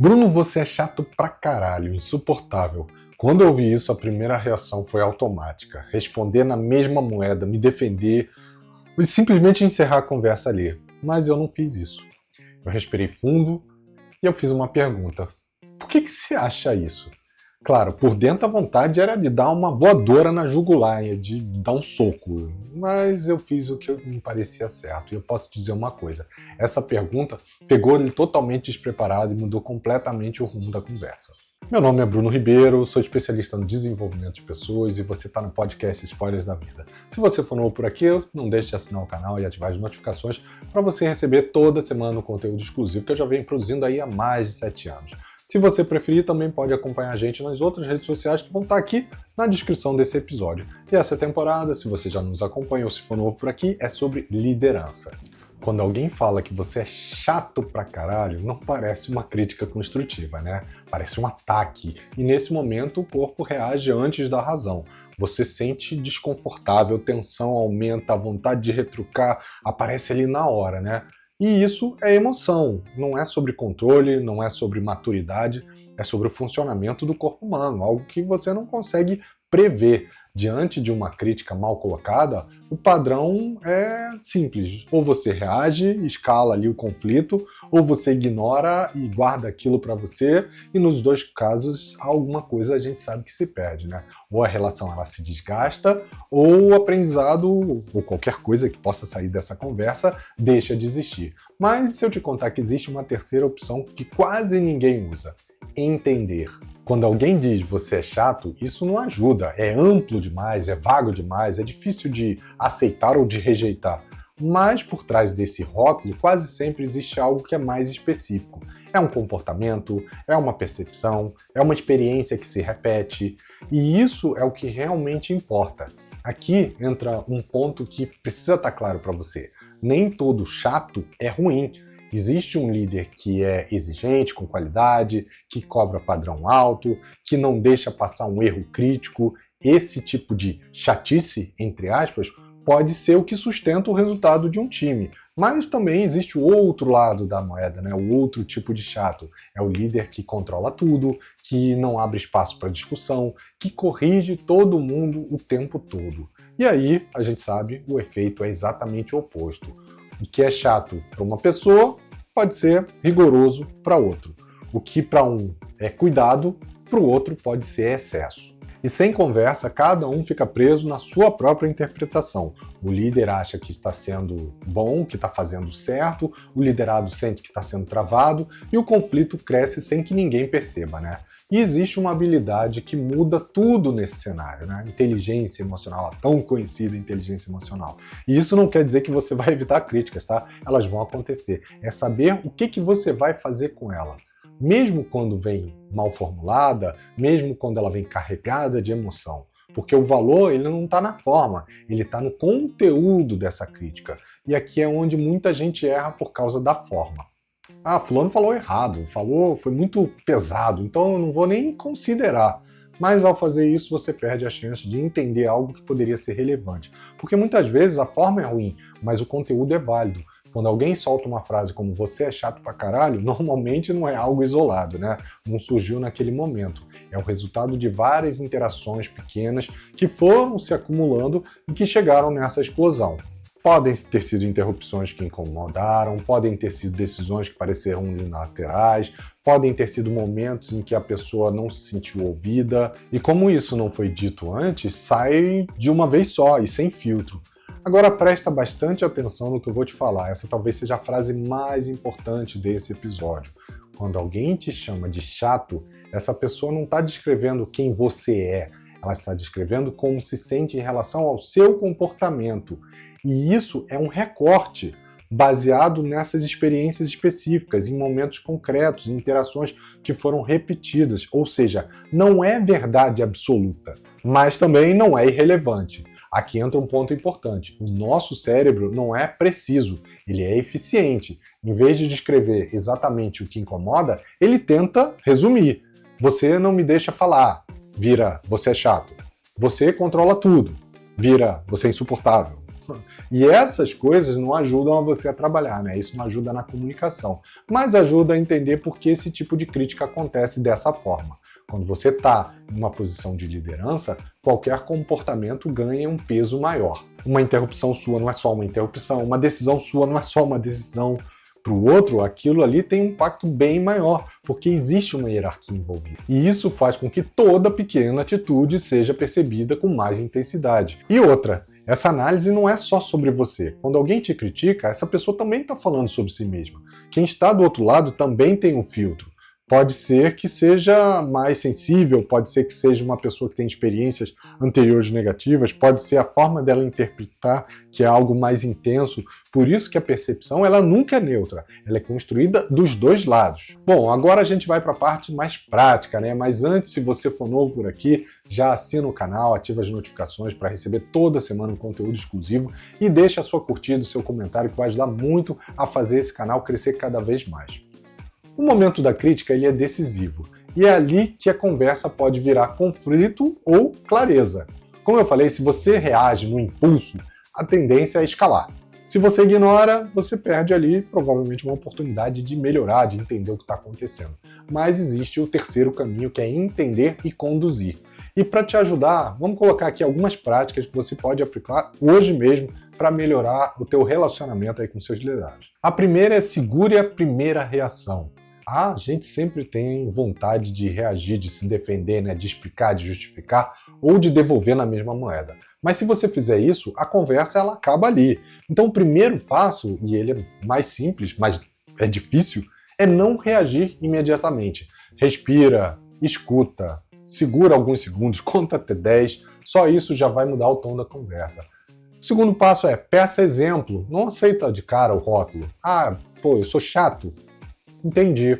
Bruno, você é chato pra caralho, insuportável. Quando eu ouvi isso, a primeira reação foi automática. Responder na mesma moeda, me defender e simplesmente encerrar a conversa ali. Mas eu não fiz isso. Eu respirei fundo e eu fiz uma pergunta. Por que você acha isso? Claro, por dentro a vontade era de dar uma voadora na jugular, de dar um soco. Mas eu fiz o que me parecia certo. E eu posso dizer uma coisa. Essa pergunta pegou ele totalmente despreparado e mudou completamente o rumo da conversa. Meu nome é Bruno Ribeiro, sou especialista no desenvolvimento de pessoas e você está no podcast Spoilers da Vida. Se você for novo por aqui, não deixe de assinar o canal e ativar as notificações para você receber toda semana o conteúdo exclusivo que eu já venho produzindo aí há mais de 7 anos. Se você preferir, também pode acompanhar a gente nas outras redes sociais que vão estar aqui na descrição desse episódio. E essa temporada, se você já nos acompanha ou se for novo por aqui, é sobre liderança. Quando alguém fala que você é chato pra caralho, não parece uma crítica construtiva, né? Parece um ataque. E nesse momento o corpo reage antes da razão. Você sente desconfortável, tensão aumenta, a vontade de retrucar aparece ali na hora, né? E isso é emoção, não é sobre controle, não é sobre maturidade, é sobre o funcionamento do corpo humano, algo que você não consegue prever. Diante de uma crítica mal colocada, o padrão é simples. Ou você reage, escala ali o conflito, ou você ignora e guarda aquilo para você, e nos dois casos, alguma coisa a gente sabe que se perde, né? Ou a relação ela se desgasta, ou o aprendizado, ou qualquer coisa que possa sair dessa conversa, deixa de existir. Mas se eu te contar que existe uma terceira opção que quase ninguém usa: entender. Quando alguém diz você é chato, isso não ajuda, é amplo demais, é vago demais, é difícil de aceitar ou de rejeitar. Mas por trás desse rótulo quase sempre existe algo que é mais específico. É um comportamento, é uma percepção, é uma experiência que se repete, e isso é o que realmente importa. Aqui entra um ponto que precisa estar claro para você. Nem todo chato é ruim. Existe um líder que é exigente, com qualidade, que cobra padrão alto, que não deixa passar um erro crítico. Esse tipo de chatice, entre aspas, pode ser o que sustenta o resultado de um time. Mas também existe o outro lado da moeda, né? O outro tipo de chato. É o líder que controla tudo, que não abre espaço para discussão, que corrige todo mundo o tempo todo. E aí, a gente sabe, o efeito é exatamente o oposto. O que é chato para uma pessoa pode ser rigoroso para outro. O que para um é cuidado, para o outro pode ser excesso. E sem conversa, cada um fica preso na sua própria interpretação. O líder acha que está sendo bom, que está fazendo certo, o liderado sente que está sendo travado e o conflito cresce sem que ninguém perceba, né? E existe uma habilidade que muda tudo nesse cenário, né? Inteligência emocional, a tão conhecida inteligência emocional. E isso não quer dizer que você vai evitar críticas, tá? Elas vão acontecer. É saber o que você vai fazer com ela. Mesmo quando vem mal formulada, mesmo quando ela vem carregada de emoção. Porque o valor ele não está na forma, ele está no conteúdo dessa crítica. E aqui é onde muita gente erra por causa da forma. Ah, fulano falou errado, foi muito pesado, então eu não vou nem considerar. Mas ao fazer isso, você perde a chance de entender algo que poderia ser relevante. Porque muitas vezes a forma é ruim, mas o conteúdo é válido. Quando alguém solta uma frase como você é chato pra caralho, normalmente não é algo isolado, né? Não surgiu naquele momento. É o resultado de várias interações pequenas que foram se acumulando e que chegaram nessa explosão. Podem ter sido interrupções que incomodaram, podem ter sido decisões que pareceram unilaterais, podem ter sido momentos em que a pessoa não se sentiu ouvida. E como isso não foi dito antes, sai de uma vez só e sem filtro. Agora presta bastante atenção no que eu vou te falar. Essa talvez seja a frase mais importante desse episódio. Quando alguém te chama de chato, essa pessoa não está descrevendo quem você é. Ela está descrevendo como se sente em relação ao seu comportamento. E isso é um recorte baseado nessas experiências específicas, em momentos concretos, em interações que foram repetidas. Ou seja, não é verdade absoluta, mas também não é irrelevante. Aqui entra um ponto importante. O nosso cérebro não é preciso, ele é eficiente. Em vez de descrever exatamente o que incomoda, ele tenta resumir. Você não me deixa falar, vira você é chato. Você controla tudo, vira você é insuportável. E essas coisas não ajudam a você a trabalhar, né? Isso não ajuda na comunicação, mas ajuda a entender por que esse tipo de crítica acontece dessa forma. Quando você está em uma posição de liderança, qualquer comportamento ganha um peso maior. Uma interrupção sua não é só uma interrupção, uma decisão sua não é só uma decisão. Para o outro, aquilo ali tem um impacto bem maior, porque existe uma hierarquia envolvida. E isso faz com que toda pequena atitude seja percebida com mais intensidade. E outra, essa análise não é só sobre você. Quando alguém te critica, essa pessoa também está falando sobre si mesma. Quem está do outro lado também tem um filtro. Pode ser que seja mais sensível, pode ser que seja uma pessoa que tem experiências anteriores negativas, pode ser a forma dela interpretar que é algo mais intenso. Por isso que a percepção ela nunca é neutra, ela é construída dos dois lados. Bom, agora a gente vai para a parte mais prática, né? Mas antes, se você for novo por aqui, já assina o canal, ativa as notificações para receber toda semana um conteúdo exclusivo e deixa a sua curtida, o seu comentário, que vai ajudar muito a fazer esse canal crescer cada vez mais. O momento da crítica ele é decisivo, e é ali que a conversa pode virar conflito ou clareza. Como eu falei, se você reage no impulso, a tendência é escalar. Se você ignora, você perde ali provavelmente uma oportunidade de melhorar, de entender o que está acontecendo. Mas existe o terceiro caminho, que é entender e conduzir. E para te ajudar, vamos colocar aqui algumas práticas que você pode aplicar hoje mesmo para melhorar o teu relacionamento aí com seus liderados. A primeira é segure a primeira reação. A gente sempre tem vontade de reagir, de se defender, né, de explicar, de justificar ou de devolver na mesma moeda. Mas se você fizer isso, a conversa ela acaba ali. Então o primeiro passo, e ele é mais simples, mas é difícil, é não reagir imediatamente. Respira, escuta, segura alguns segundos, conta até 10, só isso já vai mudar o tom da conversa. O segundo passo é peça exemplo, não aceita de cara o rótulo. Ah, pô, eu sou chato. Entendi.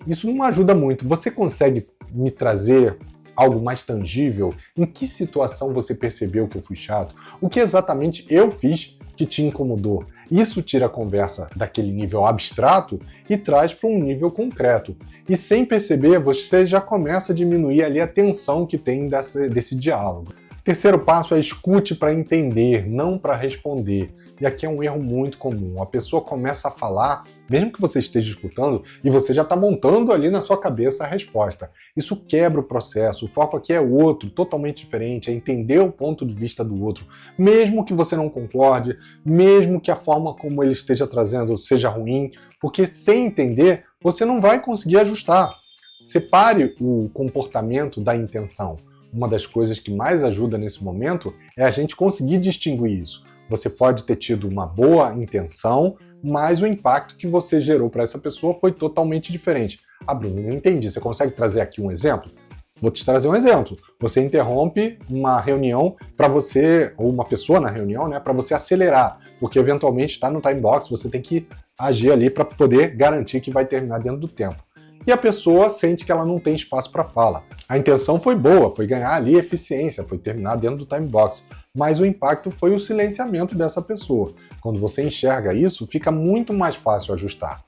Isso não ajuda muito. Você consegue me trazer algo mais tangível? Em que situação você percebeu que eu fui chato? O que exatamente eu fiz que te incomodou? Isso tira a conversa daquele nível abstrato e traz para um nível concreto. E sem perceber, você já começa a diminuir ali a tensão que tem desse diálogo. Terceiro passo é escute para entender, não para responder. E aqui é um erro muito comum. A pessoa começa a falar, mesmo que você esteja escutando, e você já está montando ali na sua cabeça a resposta. Isso quebra o processo. O foco aqui é outro, totalmente diferente, é entender o ponto de vista do outro. Mesmo que você não concorde, mesmo que a forma como ele esteja trazendo seja ruim, porque sem entender, você não vai conseguir ajustar. Separe o comportamento da intenção. Uma das coisas que mais ajuda nesse momento é a gente conseguir distinguir isso. Você pode ter tido uma boa intenção, mas o impacto que você gerou para essa pessoa foi totalmente diferente. Ah, Bruno, não entendi. Você consegue trazer aqui um exemplo? Vou te trazer um exemplo. Você interrompe uma reunião para você, ou uma pessoa na reunião, né, para você acelerar, porque eventualmente está no time box, você tem que agir ali para poder garantir que vai terminar dentro do tempo. E a pessoa sente que ela não tem espaço para fala. A intenção foi boa, foi ganhar ali eficiência, foi terminar dentro do time box, mas o impacto foi o silenciamento dessa pessoa. Quando você enxerga isso, fica muito mais fácil ajustar.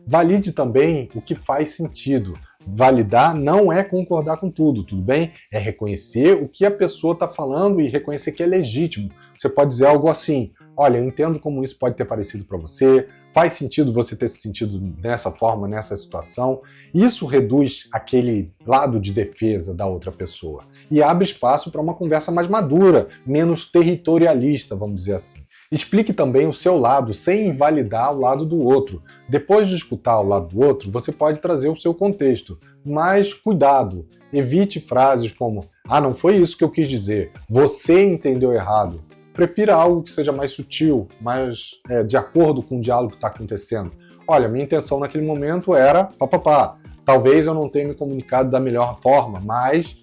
Valide também o que faz sentido. Validar não é concordar com tudo, tudo bem? É reconhecer o que a pessoa está falando e reconhecer que é legítimo. Você pode dizer algo assim: olha, eu entendo como isso pode ter parecido para você, faz sentido você ter se sentido dessa forma, nessa situação. Isso reduz aquele lado de defesa da outra pessoa e abre espaço para uma conversa mais madura, menos territorialista, vamos dizer assim. Explique também o seu lado, sem invalidar o lado do outro. Depois de escutar o lado do outro, você pode trazer o seu contexto. Mas cuidado, evite frases como "ah, não foi isso que eu quis dizer, você entendeu errado". Prefira algo que seja mais sutil, mais de acordo com o diálogo que está acontecendo. Olha, minha intenção naquele momento era papapá. Talvez eu não tenha me comunicado da melhor forma, mas...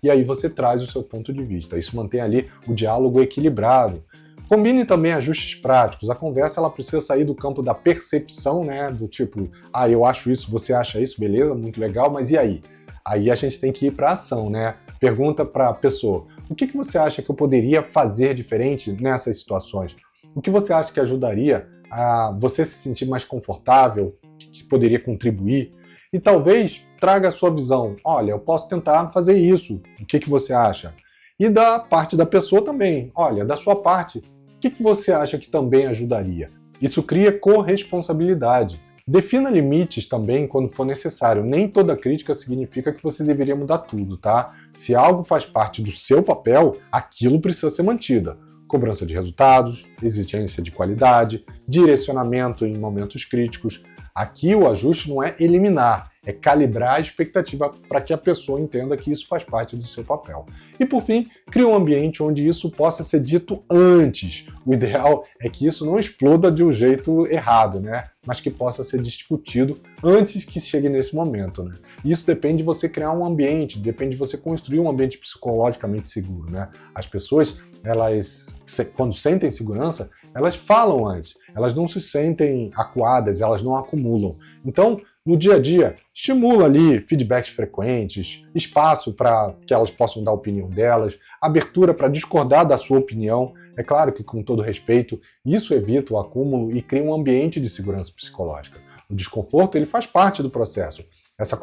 E aí você traz o seu ponto de vista. Isso mantém ali o diálogo equilibrado. Combine também ajustes práticos. A conversa ela precisa sair do campo da percepção, né? Do tipo, ah, eu acho isso, você acha isso, beleza, muito legal, mas e aí? Aí a gente tem que ir para a ação, né? Pergunta para a pessoa, o que você acha que eu poderia fazer diferente nessas situações? O que você acha que ajudaria a você se sentir mais confortável, que poderia contribuir? E talvez traga a sua visão. Olha, eu posso tentar fazer isso. O que você acha? E da parte da pessoa também. Olha, da sua parte, O que você acha que também ajudaria? Isso cria corresponsabilidade. Defina limites também quando for necessário. Nem toda crítica significa que você deveria mudar tudo, tá? Se algo faz parte do seu papel, aquilo precisa ser mantido. Cobrança de resultados, exigência de qualidade, direcionamento em momentos críticos. Aqui o ajuste não é eliminar, é calibrar a expectativa para que a pessoa entenda que isso faz parte do seu papel. E por fim, cria um ambiente onde isso possa ser dito antes. O ideal é que isso não exploda de um jeito errado, né? Mas que possa ser discutido antes que chegue nesse momento, né? Isso depende de você criar um ambiente, depende de você construir um ambiente psicologicamente seguro, né? As pessoas, elas, quando sentem segurança, elas falam antes, elas não se sentem acuadas, elas não acumulam. Então, no dia a dia, estimula ali feedbacks frequentes, espaço para que elas possam dar a opinião delas, abertura para discordar da sua opinião. É claro que, com todo respeito, isso evita o acúmulo e cria um ambiente de segurança psicológica. O desconforto, ele faz parte do processo. Essas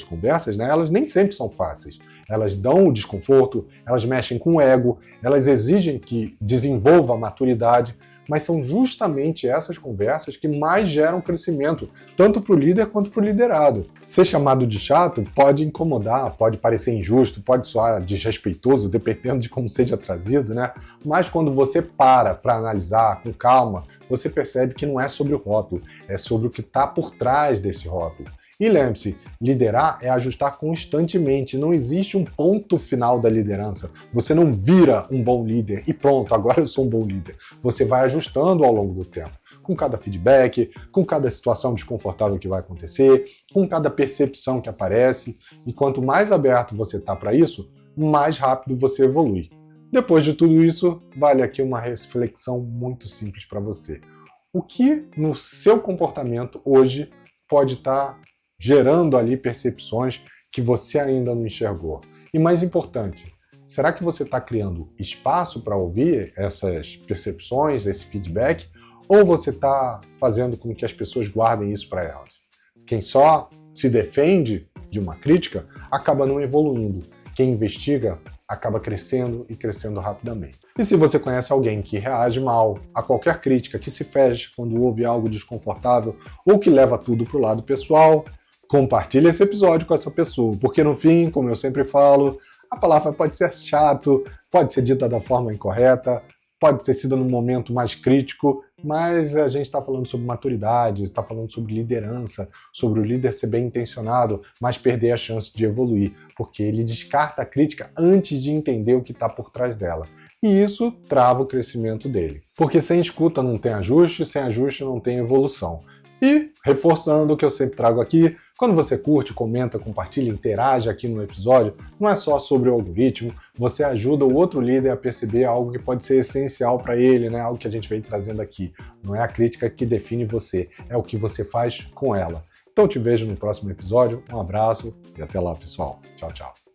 conversas, né, elas nem sempre são fáceis. Elas dão o desconforto, elas mexem com o ego, elas exigem que desenvolva a maturidade, mas são justamente essas conversas que mais geram crescimento, tanto para o líder quanto para o liderado. Ser chamado de chato pode incomodar, pode parecer injusto, pode soar desrespeitoso, dependendo de como seja trazido, né? Mas quando você para analisar com calma, você percebe que não é sobre o rótulo, é sobre o que está por trás desse rótulo. E lembre-se, liderar é ajustar constantemente, não existe um ponto final da liderança. Você não vira um bom líder e pronto, agora eu sou um bom líder. Você vai ajustando ao longo do tempo, com cada feedback, com cada situação desconfortável que vai acontecer, com cada percepção que aparece. E quanto mais aberto você está para isso, mais rápido você evolui. Depois de tudo isso, vale aqui uma reflexão muito simples para você. O que no seu comportamento hoje pode estar gerando ali percepções que você ainda não enxergou? E mais importante, será que você está criando espaço para ouvir essas percepções, esse feedback, ou você está fazendo com que as pessoas guardem isso para elas? Quem só se defende de uma crítica acaba não evoluindo. Quem investiga acaba crescendo e crescendo rapidamente. E se você conhece alguém que reage mal a qualquer crítica, que se fecha quando ouve algo desconfortável ou que leva tudo para o lado pessoal, compartilhe esse episódio com essa pessoa, porque no fim, como eu sempre falo, a palavra pode ser chato, pode ser dita da forma incorreta, pode ter sido num momento mais crítico, mas a gente está falando sobre maturidade, está falando sobre liderança, sobre o líder ser bem intencionado, mas perder a chance de evoluir, porque ele descarta a crítica antes de entender o que está por trás dela. E isso trava o crescimento dele. Porque sem escuta não tem ajuste, sem ajuste não tem evolução. E, reforçando o que eu sempre trago aqui, quando você curte, comenta, compartilha, interage aqui no episódio, não é só sobre o algoritmo, você ajuda o outro líder a perceber algo que pode ser essencial para ele, né? Algo que a gente vem trazendo aqui. Não é a crítica que define você, é o que você faz com ela. Então te vejo no próximo episódio, um abraço e até lá, pessoal. Tchau, tchau.